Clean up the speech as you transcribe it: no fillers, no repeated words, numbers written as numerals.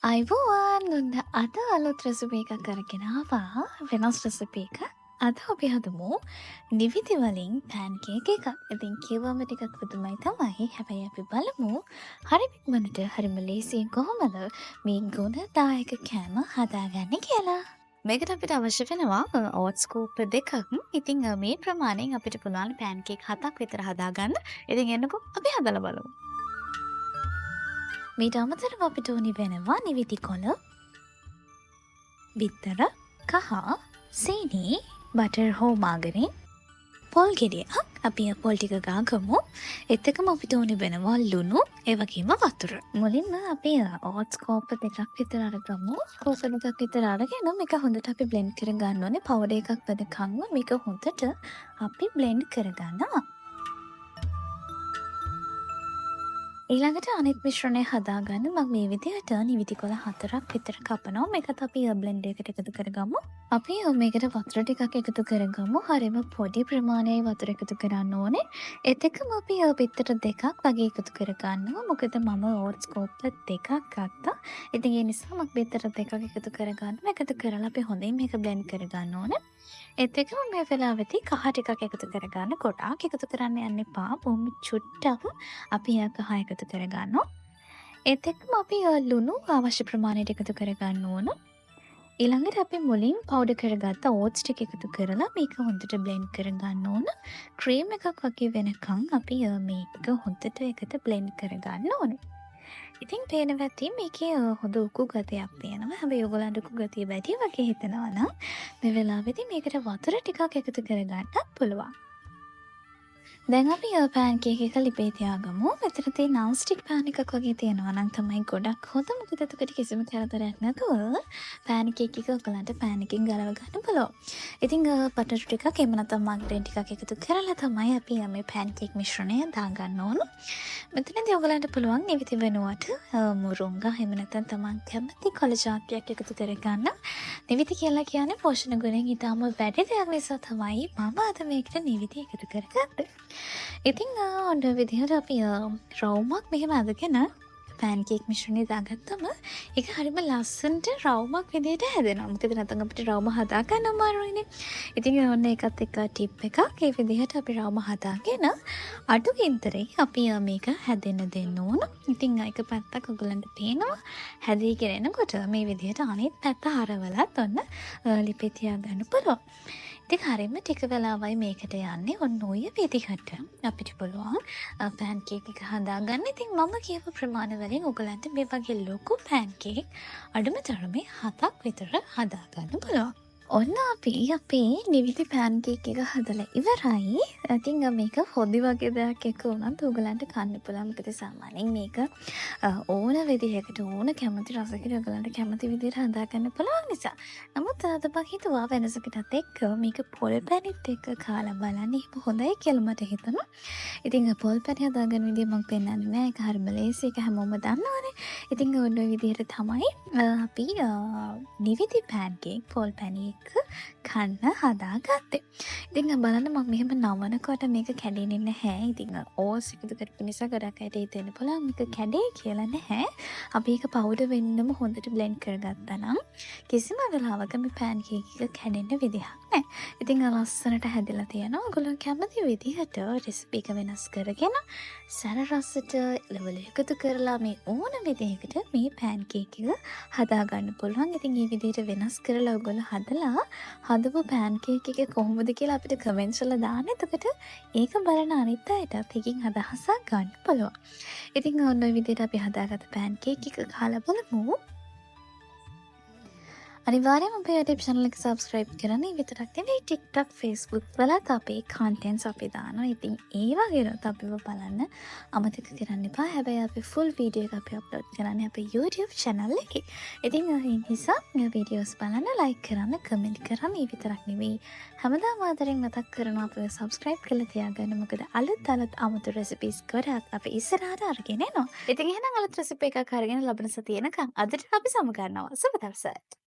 අයිබෝවන් ඔන්න අද අලුත් රෙසිපි එකක් අරගෙන ආවා වෙනස් රෙසිපි එක. අද අපි හදමු නිවිති වලින් පෑන්කේක් එකක්. ඉතින් කිව්වම ටිකක් පුදුමයි තමයි. හැබැයි අපි බලමු හරිම ඉක්මනට හරිම ලේසියෙන් කොහොමද මේ ගුණදායක කෑම හදාගන්නේ කියලා. මේකට අපිට අවශ්‍ය වෙනවා ඕට්ස් ස්කූප් දෙකක්. ඉතින් මේ ප්‍රමාණයෙන් අපිට පුළුවන් පෑන්කේක් 7ක් විතර හදාගන්න. ඉතින් එන්නකෝ අපි හදලා බලමු. මීට අමතරව අපිට ඕනි වෙනවා නිවිති කොළ, බිත්තර, කහ, සීනි, බටර් හෝ මාගරින්, පොල් ගෙඩියක් අපි පොල් ටික ගාගමු. එතකම අපිට ඕනි වෙනවා ලුණු, ඒ වගේම වතුර. මුලින්ම අපි ඕට්ස් ස්කෝප් දෙකක් විතර අරගමු. ස්කෝප් දෙකක් විතර අරගෙන මේක හොඳට අපි බ්ලෙන්ඩ් කරගන්න ඕනේ. පවුඩර් එකක් වෙනකන්ම මේක හොඳට අපි බ්ලෙන්ඩ් කරගන්නවා. ඊළඟට අනිත් මිශ්‍රණය හදාගන්න මම මේ විදිහට නිවිති කොළ 4ක් විතර කපනවා. මේකත් අපි බ්ලෙන්ඩර් එකට එකතු කරගමු. අපි මේකට වතුර ටිකක් එකතු කරගමු. හරිම පොඩි ප්‍රමාණයේ වතුර එකතු කරන්න ඕනේ. එතකම අපි බිත්තර දෙකක් වගේ එකතු කරගන්නවා. මොකද මම ඕට්ස් ස්කෝප් දෙකක් ගත්තා. ඉතින් ඒ නිසා මම බිත්තර දෙකක් එකතු කරගන්නවා. එකතු කරලා අපි හොඳින් මේක බ්ලෙන්ඩ් කරගන්න ඕනේ. එතකම මේ වෙලාවෙදී කහ ටිකක් එකතු කරගන්න. ගොඩාක් එකතු කරන්න යන්න එපා. බොහොම චුට්ටක් අපි කහ එකතු කරගන්නවා. එතෙක්ම අපි ලුණු අවශ්‍ය ප්‍රමාණයට එකතු කරගන්න ඕන. ඊළඟට අපි මුලින් පවුඩර් කරගත්ත ඕට්ස් ටික එකතු කරලා මේක හොඳට බ්ලෙන්ඩ් කරගන්න ඕන. ක්‍රීම් එකක් වගේ වෙනකන් අපි මේක හොඳට එකට බ්ලෙන්ඩ් කරගන්න ඕන. ඉතින් පේනවා ඇති මේකේ හොඳ උකු ගතියක් තියෙනවා. හැබැයි ඔයගොල්ලන්ට උකු ගතිය වැඩි වගේ හිතනවා නම් මේ වෙලාවේදී මේකට වතුර ටිකක් එකතු කරගන්නත් පුළුවන්. දැන් අපි පෑන්කේක් එක ලිපේ තියාගමු. මෙතන තියෙන non stick pan එකක් වගේ තියෙනවා නම් තමයි ගොඩක් හොඳ. මොකද එතකොට කිසිම කරදරයක් නැතුව පෑන්කේක් එක ඔයගලන්ට පෑන් එකෙන් ගලව ගන්න පුළුවන්. ඉතින් බටර් ටිකක් එහෙම නැත්නම් මාග්‍රේන් ටිකක් එකතු කරලා තමයි අපි මේ පෑන්කේක් මිශ්‍රණය දාගන්න ඕන. මෙතනදී ඔයගලන්ට පුළුවන් නිවිති වෙනුවට මුරුංගා එහෙම නැත්නම් තමන් කැමති කොළ ජාතියක් එකතු කරගන්න. නිවිති කියලා කියන්නේ පෝෂණ ගුණයෙන් ඉතාම වැඩි දෙයක් නිසා තමයි මම අද මේකට නිවිති එකතු කරගත්තේ. ඉතින් ඔන්න විදිහට අපි රවුමක් මෙහෙම අදගෙන පෑන්කේක් මිශ්‍රණය දාගත්තම ඒක හරිම ලස්සනට රවුමක් විදිහට හැදෙනවා. මොකද නැත්නම් අපිට රවුම හදා ගන්න අමාරුයිනේ. ඉතින් ඔන්න ඒකත් එක්ක ටිප් එකක්. ඒ විදිහට අපි රවුම හදාගෙන අඩු ගින්දරේ අපි මේක හැදෙන්න දෙන්න ඕන. ඉතින් එක පැත්තක් ඔයගලන්ට පේනවා හැදීගෙන එනකොට මේ විදිහට අනිත් පැත්ත හරවලත් ඔන්න ලිපේ තියාගන්න පුළුවන්. ඉතින් හරියම ටික වෙලාවයි මේකට යන්නේ. ඔන්න ඔය විදිහට අපිට පුළුවන් පෑන්කේක් එක හදාගන්න. ඉතින් මම කියපු ප්‍රමාණය වලින් ඔයගලන්ට මේ වගේ ලොකු පෑන්කේක් අඩුම තරමේ 7ක් විතර හදාගන්න පුළුවන්. ඔන්න අපි අපේ නිවිති පෑන්කේක් එක හදලා ඉවරයි. ඉතින් මේක හොදි වගේ දෙයක් එක්ක උනත් ඔයගලන්ට කන්න පුළුවන්. මොකද සාමාන්‍යයෙන් මේක ඕන විදිහකට ඕන කැමති රසයකට ඔයගලන්ට කැමති විදිහට හදාගන්න පුළුවන් නිසා. නමුත් අද මම හිතුවා වෙනසකටත් එක්ක මේක පොල් පැණිත් එක්ක කාලා බලන්න එහෙම හොඳයි කියලා මට හිතුණා. ඉතින් පොල් පැණි හදාගන්න විදිහ මම පෙන්නන්නේ නෑ. ඒක හරිම ලේසි. ඒක හැමෝම දන්නවනේ. ඉතින් ඔන්න ඔය විදිහට තමයි අපි නිවිති පෑන්කේක් පොල් පැණි කන්න හදාගත්තේ. ඉතින් බලන්න මම මෙහෙම නවනකොට මේක කැඩෙන්නේ නැහැ. ඉතින් ඕස් එකතු කරපු නිසා ගොඩක් අයට හිතෙන්න පුළුවන් මේක කැඩේ කියලා නැහැ. අපි ඒක පවුඩර් වෙන්නම හොඳට බ්ලෙන්ඩ් කරගත්තා නම් කිසිම වෙලාවක මේ පෑන්කේක් එක කැඩෙන්න විදිහක් නැහැ. ඉතින් ලස්සනට හැදලා තියෙනවා. ඔයගොල්ලෝ කැමති විදිහට රෙසිපි එක වෙනස් කරගෙන සැර රසට ලෙවල් එකතු කරලා මේ ඕන විදිහකට මේ පෑන්කේක් එක හදාගන්න පුළුවන්. ඉතින් මේ විදිහට වෙනස් කරලා ඔයගොල්ලෝ හදලා හදපු පෑන්කේක් එක කොහොමද කියලා අපිට කමෙන්ට්ස් වල දාන්න. එතකොට ඒක බලන අනිත් අයටත් එකකින් අදහසක් ගන්න පුළුවන්. ඉතින් ඔන්න ඔය විදිහට අපි හදාගත්ත පෑන්කේක් එක කාලා බලමු. අනිවාර්යයෙන්ම අපේ YouTube channel එක subscribe කරන්න. ඒ විතරක් නෙවෙයි TikTok, Facebook වලත් අපේ contents අපි දානවා. ඉතින් ඒ වගේනොත් අපිව බලන්න අමතක කරන්න එපා. හැබැයි අපි full video එක අපි upload කරන්නේ අපේ YouTube channel එකේ. ඉතින් ඒ නිසා මේ videos බලන්න, like කරන්න, comment කරන්න. ඒ විතරක් නෙවෙයි හැමදාම ආදරෙන් මතක් කරනවා අපිව subscribe කරලා තියාගන්න. මොකද අලුත් අමුතු recipes ගොඩක් අපි ඉස්සරහට අරගෙන එනවා. ඉතින් එහෙනම් අලුත් recipe එකක් අරගෙන ලබන සතියේ එනකම් අදට අපි සමු ගන්නවා. සුබ දවසක්.